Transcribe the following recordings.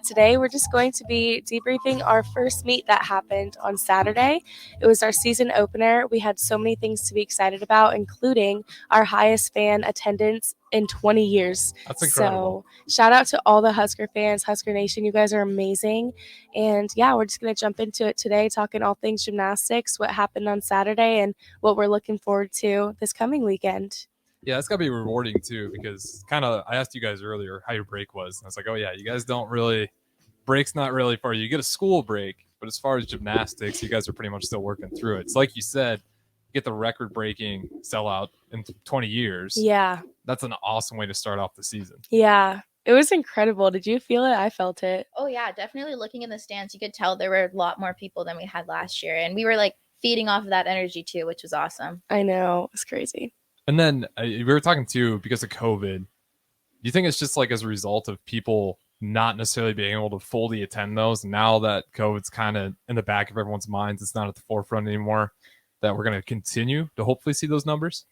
Today, we're just going to be debriefing our first meet that happened on Saturday. It was our season opener. We had so many things to be excited about, including our highest fan attendance in 20 years. That's incredible. So, shout out to all the Husker fans, Husker Nation. You guys are amazing. And yeah, we're just going to jump into it today, talking all things gymnastics, what happened on Saturday, and what we're looking forward to this coming weekend. Yeah, it's got to be rewarding too because kind of I asked you guys earlier how your break was. And I was like, oh, yeah, you guys don't really, break's not really for you. You get a school break, but as far as gymnastics, you guys are pretty much still working through it. It's like you said, get the record breaking sellout in 20 years. Yeah. That's an awesome way to start off the season. Yeah. It was incredible. Did you feel it? I felt it. Oh, yeah, definitely looking in the stands, you could tell there were a lot more people than we had last year. And we were like feeding off of that energy too, which was awesome. I know. It's crazy. And then we were talking too, because of COVID, do you think it's just like as a result of people not necessarily being able to fully attend those? Now that COVID's kind of in the back of everyone's minds, it's not at the forefront anymore, that we're going to continue to hopefully see those numbers?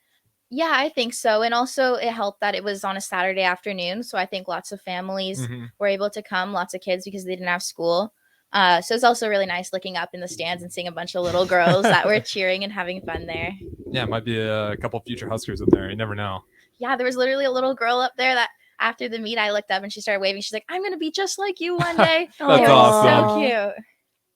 Yeah, I think so. And also it helped that it was on a Saturday afternoon. So I think lots of families were able to come, lots of kids because they didn't have school. So it's also really nice looking up in the stands and seeing a bunch of little girls that were cheering and having fun there. Yeah, it might be a couple future Huskers up there. You never know. Yeah, there was literally a little girl up there that after the meet, I looked up and she started waving. She's like, I'm going to be just like you one day. That's awesome. So cute.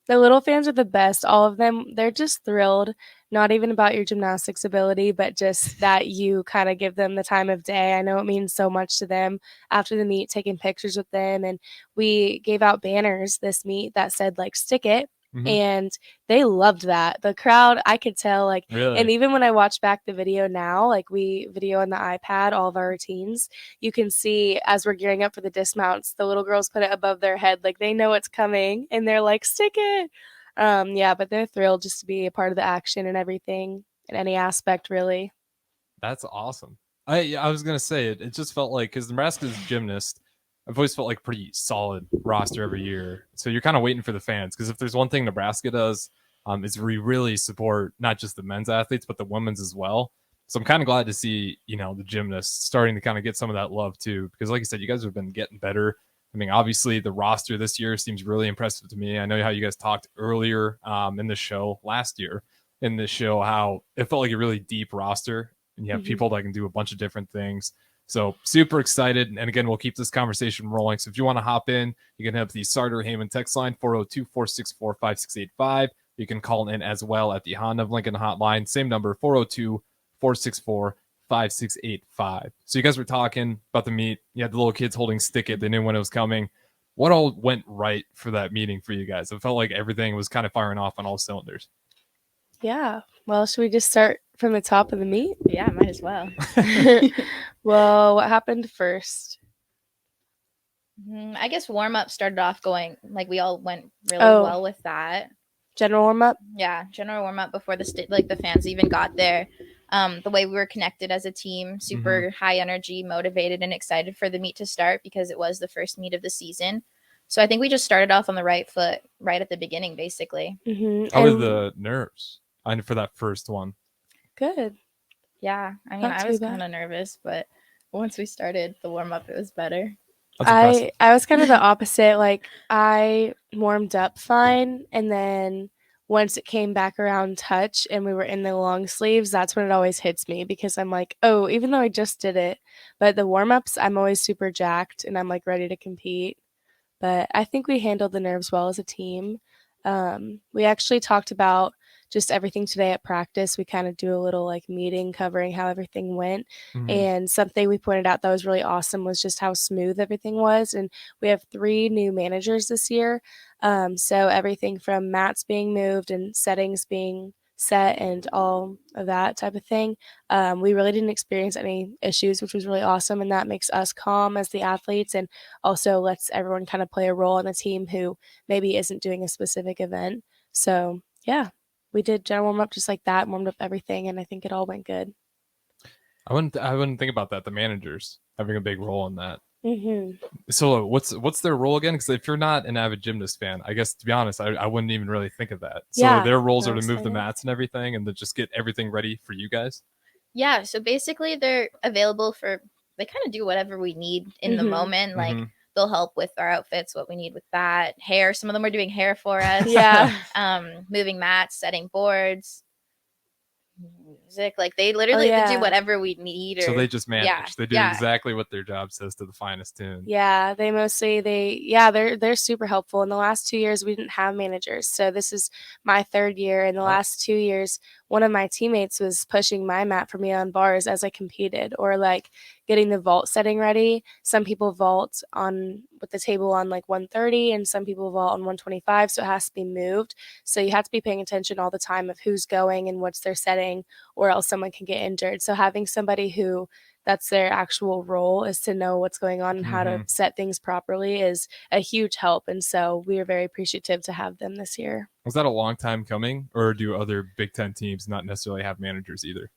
The little fans are the best. All of them, they're just thrilled, not even about your gymnastics ability, but just that you kind of give them the time of day. I know it means so much to them after the meet, taking pictures with them. And we gave out banners this meet that said, like, stick it. And they loved that. The crowd, I could tell, like, Really? And even when I watch back the video now, like we video on the iPad, all of our routines, you can see as we're gearing up for the dismounts, the little girls put it above their head, like they know it's coming, and they're like, stick it. Yeah, but they're thrilled just to be a part of the action and everything in any aspect, really. That's awesome. I was gonna say it just felt like, because Nebraska's gymnast, I've always felt like pretty solid roster every year. So you're kind of waiting for the fans, because if there's one thing Nebraska does, is we really support not just the men's athletes but the women's as well. So I'm kind of glad to see, the gymnasts starting to kind of get some of that love too, because like you said, you guys have been getting better. I mean, obviously the roster this year seems really impressive to me. I know how you guys talked earlier in the show last year in this show, how it felt like a really deep roster, and you have people that can do a bunch of different things. So super excited. And again, we'll keep this conversation rolling. So if you want to hop in, you can have the Sartor Heyman text line 402-464-5685. You can call in as well at the Honda of Lincoln hotline. Same number, 402-464-5685. So you guys were talking about the meet. You had the little kids holding stick it. They knew when it was coming. What all went right for that meeting for you guys? It felt like everything was kind of firing off on all cylinders. Yeah. Well, should we just start from the top of the meet? Yeah, might as well. Well, what happened first? I guess warm-up started off going, like we all went really well with that. General warm-up? Yeah, general warm-up before the fans even got there. The way we were connected as a team, super high energy, motivated, and excited for the meet to start because it was the first meet of the season. So I think we just started off on the right foot right at the beginning, basically. How were the nerves for that first one? Good. Yeah, I mean, I was kind of nervous, but once we started the warm-up, it was better. I was kind of the opposite. Like, I warmed up fine, and then once it came back around touch and we were in the long sleeves, that's when it always hits me, because I'm like, oh, even though I just did it, but the warm-ups, I'm always super jacked and I'm like ready to compete. But I think we handled the nerves well as a team. We actually talked about just everything today at practice. We kind of do a little like meeting covering how everything went. And something we pointed out that was really awesome was just how smooth everything was. And we have 3 new managers this year. So everything from mats being moved and settings being set and all of that type of thing. We really didn't experience any issues, which was really awesome. And that makes us calm as the athletes and also lets everyone kind of play a role in the team who maybe isn't doing a specific event. So yeah, we did general warm up just like that, warmed up everything, and I think it all went good. I wouldn't think about that. The managers having a big role in that. So what's their role again? Because if you're not an avid gymnast fan, I guess to be honest, I wouldn't even really think of that. So their roles are to move the mats and everything, and to just get everything ready for you guys. Yeah. So basically, they're available for. They kind of do whatever we need in the moment. Like they'll help with our outfits, what we need with that. Hair, some of them are doing hair for us. Yeah. Moving mats, setting boards, music. Like they literally they do whatever we need. So they just manage. Yeah, They do exactly what their job says to the finest tune. Yeah, they're super helpful. In the last 2 years, we didn't have managers. So this is my third year. In the last 2 years, one of my teammates was pushing my mat for me on bars as I competed, or like getting the vault setting ready. Some people vault on with the table on like 130, and some people vault on 125, so it has to be moved. So you have to be paying attention all the time of who's going and what's their setting, or else someone can get injured. So having somebody who that's their actual role is to know what's going on and how to set things properly is a huge help. And so we are very appreciative to have them this year. Was that a long time coming, or do other Big Ten teams not necessarily have managers either?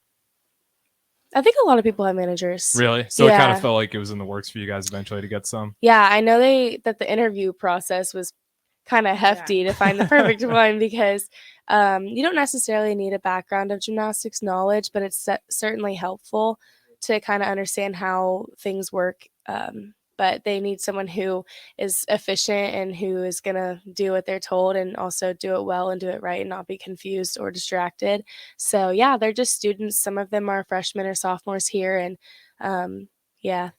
I think a lot of people have managers. Really? So it kind of felt like it was in the works for you guys eventually to get some? Yeah, I know that the interview process was kind of hefty to find the perfect one, because you don't necessarily need a background of gymnastics knowledge, but it's certainly helpful to kind of understand how things work. But they need someone who is efficient and who is going to do what they're told and also do it well and do it right and not be confused or distracted. So yeah, they're just students. Some of them are freshmen or sophomores here, and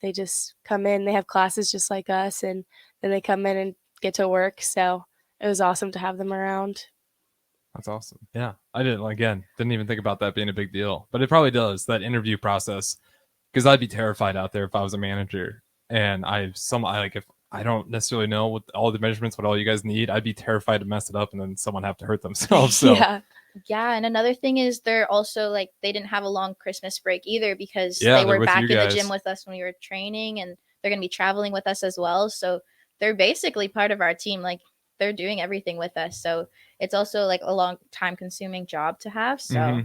they just come in. They have classes just like us, and then they come in and get to work. So it was awesome to have them around. That's awesome. Yeah. I didn't even think about that being a big deal, but it probably does, that interview process, because I'd be terrified out there if I was a manager and if I don't necessarily know what all the measurements, what all you guys need, I'd be terrified to mess it up and then someone have to hurt themselves. So yeah. And another thing is they're also like, they didn't have a long Christmas break either, because they were back in the gym with us when we were training, and they're going to be traveling with us as well. So they're basically part of our team. Like they're doing everything with us. So it's also like a long time consuming job to have. So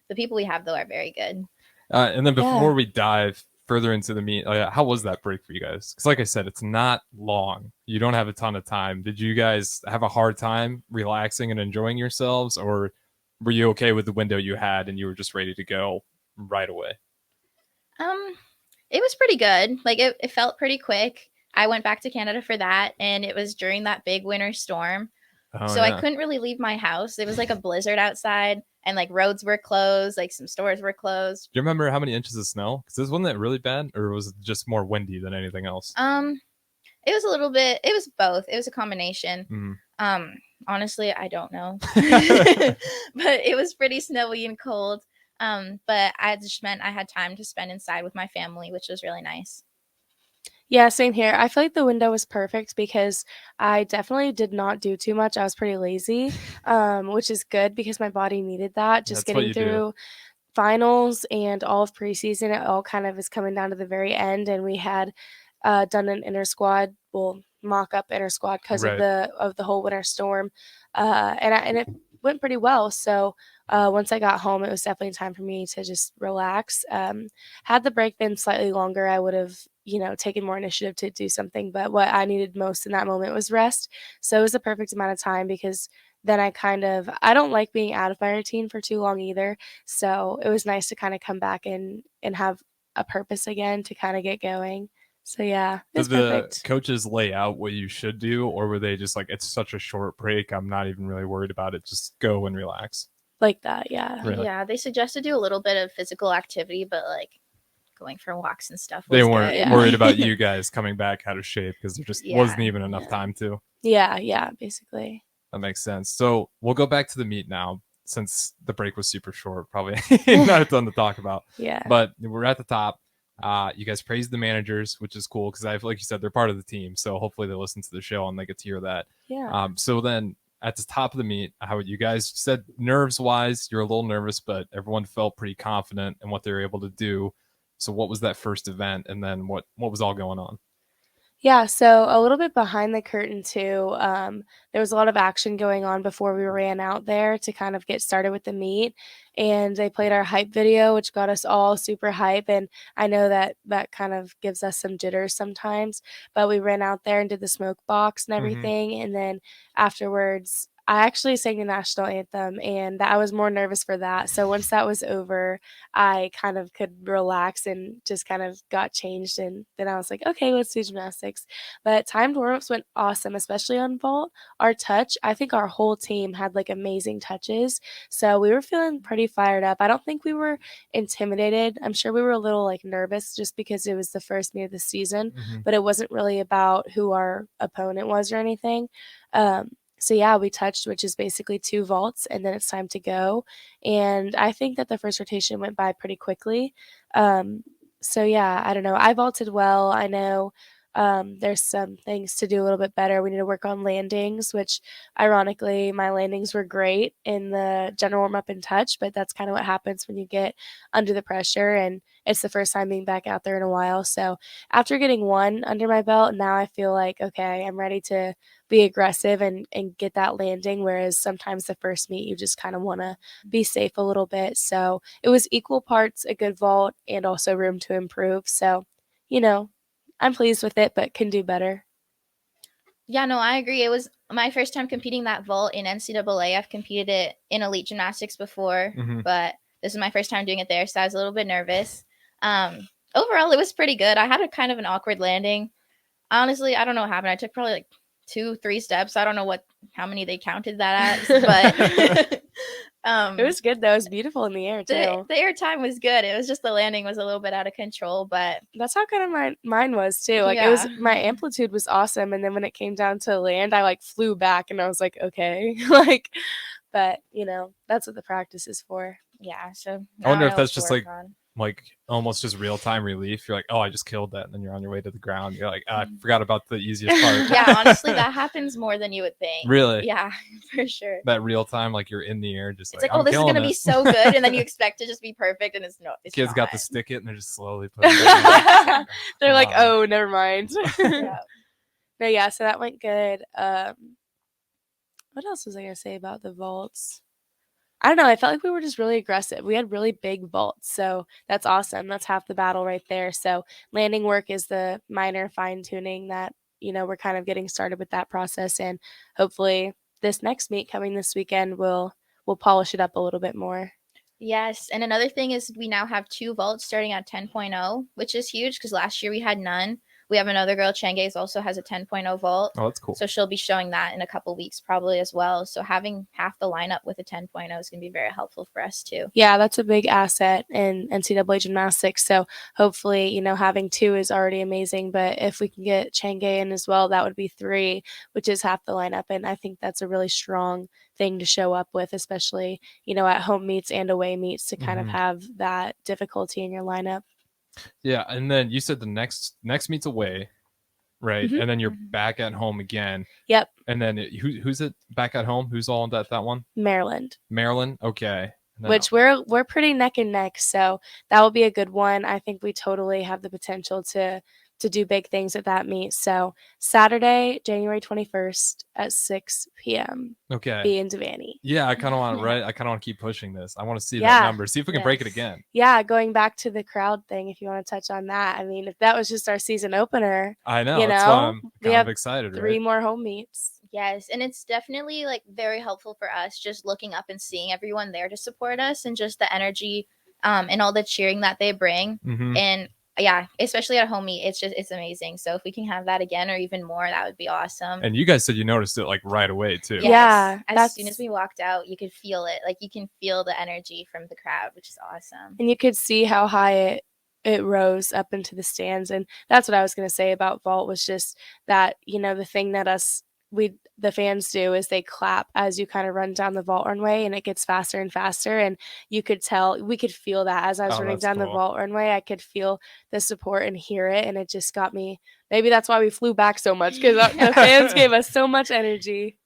the people we have though are very good. And then before we dive further into the meet, how was that break for you guys? Because like I said, it's not long. You don't have a ton of time. Did you guys have a hard time relaxing and enjoying yourselves, or were you okay with the window you had and you were just ready to go right away? It was pretty good. Like it felt pretty quick. I went back to Canada for that, and it was during that big winter storm. I couldn't really leave my house. It was like a blizzard outside, and like roads were closed, like some stores were closed. Do you remember how many inches of snow? Because wasn't that really bad, or was it just more windy than anything else? It was a little bit. It was both. It was a combination. Honestly, I don't know, but it was pretty snowy and cold. But I just meant I had time to spend inside with my family, which was really nice. Yeah, same here. I feel like the window was perfect because I definitely did not do too much. I was pretty lazy, which is good because my body needed that. Just getting through finals and all of preseason, it all kind of is coming down to the very end. And we had done an inter squad, mock up inter squad because of the whole winter storm, and it went pretty well. So once I got home, it was definitely time for me to just relax. Had the break been slightly longer, I would have taken more initiative to do something. But what I needed most in that moment was rest. So it was the perfect amount of time, because then I don't like being out of my routine for too long either. So it was nice to kind of come back and have a purpose again to kind of get going. So yeah, did the coaches lay out what you should do, or were they just like, it's such a short break, I'm not even really worried about it, just go and relax? Like that, yeah. Really? Yeah, they suggested do a little bit of physical activity, but like going for walks and stuff. They weren't worried about you guys coming back out of shape, because there just wasn't even enough time to. Yeah, basically. That makes sense. So we'll go back to the meet now, since the break was super short. Probably not a ton to talk about. Yeah. But we're at the top. You guys praised the managers, which is cool, because like you said, they're part of the team. So hopefully they listen to the show and they get to hear that. Yeah. So then at the top of the meet, how you guys said nerves wise, you're a little nervous, but everyone felt pretty confident in what they were able to do. So what was that first event, and then what was all going on? Yeah, so a little bit behind the curtain too. There was a lot of action going on before we ran out there to kind of get started with the meet, and they played our hype video, which got us all super hype. And I know that kind of gives us some jitters sometimes, but we ran out there and did the smoke box and everything. And then afterwards, I actually sang the national anthem, and I was more nervous for that. So once that was over, I kind of could relax and just kind of got changed. And then I was like, okay, let's do gymnastics. But timed warm ups went awesome, especially on vault. Our touch, I think our whole team had like amazing touches. So we were feeling pretty fired up. I don't think we were intimidated. I'm sure we were a little like nervous just because it was the first meet of the season, but it wasn't really about who our opponent was or anything. So yeah, we touched, which is basically 2 vaults, and then it's time to go. And I think that the first rotation went by pretty quickly. So yeah, I don't know. I vaulted well. I know there's some things to do a little bit better. We need to work on landings, which ironically, my landings were great in the general warm up and touch, but that's kind of what happens when you get under the pressure. And it's the first time being back out there in a while. So after getting 1 under my belt, now I feel like, okay, I'm ready to be aggressive and get that landing. Whereas sometimes the first meet, you just kind of want to be safe a little bit. So it was equal parts a good vault and also room to improve. So, you know, I'm pleased with it, but can do better. Yeah, no, I agree. It was my first time competing that vault in NCAA. I've competed it in elite gymnastics before, but this is my first time doing it there, so I was a little bit nervous. Overall, it was pretty good. I had a kind of an awkward landing. Honestly, I don't know what happened. I took probably like 2-3 steps. I don't know how many they counted that as, but it was good though. It was beautiful in the air too. The air time was good. It was just the landing was a little bit out of control, but that's how kind of mine was too. Like it was, my amplitude was awesome, and then when it came down to land, I like flew back, and I was like, okay, like, but you know, that's what the practice is for. Yeah. So I wonder if that's just like almost just real-time relief. You're like, oh, I just killed that, and then you're on your way to the ground. You're like, I forgot about the easiest part. Yeah, honestly, that happens more than you would think. Really? Yeah, for sure. That real-time, like you're in the air, just it's like, oh, this is gonna be so good, and then you expect to just be perfect, and it's kids not. got to stick it, and they're just slowly putting it they're like, oh, never mind. Yeah. No, yeah, so that went good. What else was I gonna say about the vaults? I don't know. I felt like we were just really aggressive. We had really big vaults, so that's awesome. That's half the battle right there. So landing work is the minor fine tuning that, you know, we're kind of getting started with that process, and hopefully this next meet coming this weekend we'll polish it up a little bit more. Yes, and another thing is we now have 2 vaults starting at 10.0, which is huge because last year we had none. We have another girl, Chengay, also has a 10.0 vault. Oh, that's cool. So she'll be showing that in a couple weeks probably as well. So having half the lineup with a 10.0 is going to be very helpful for us too. Yeah, that's a big asset in NCAA gymnastics. So hopefully, you know, having 2 is already amazing. But if we can get Chengay in as well, that would be 3, which is half the lineup. And I think that's a really strong thing to show up with, especially, you know, at home meets and away meets, to kind of have that difficulty in your lineup. Yeah, and then you said the next meet's away, right? And then you're back at home again. Yep. And then who's it back at home? Who's all that one? Maryland. Okay. Which we're pretty neck and neck, so that will be a good one. I think we totally have the potential to do big things at that meet. So Saturday, January 21st at 6 p.m. Okay. Be in Devaney. Yeah, I kind of want to keep pushing this. I want to see that number. See if we can break it again. Yeah, going back to the crowd thing, if you want to touch on that. I mean, if that was just our season opener, I know. That's why I'm kind of excited. 3 more home meets. Yes, and it's definitely like very helpful for us just looking up and seeing everyone there to support us, and just the energy and all the cheering that they bring. And yeah, especially at home meet, it's amazing. So if we can have that again or even more, that would be awesome. And you guys said you noticed it like right away too. Yes. Yeah, as soon as we walked out, you could feel it. Like you can feel the energy from the crowd, which is awesome. And you could see how high it rose up into the stands. And that's what I was going to say about vault, was just that, you know, the thing that the fans do is they clap as you kind of run down the vault runway, and it gets faster and faster. And we could feel that as I was running down the vault runway. I could feel the support and hear it, and it just got me. Maybe that's why we flew back so much, because the fans gave us so much energy.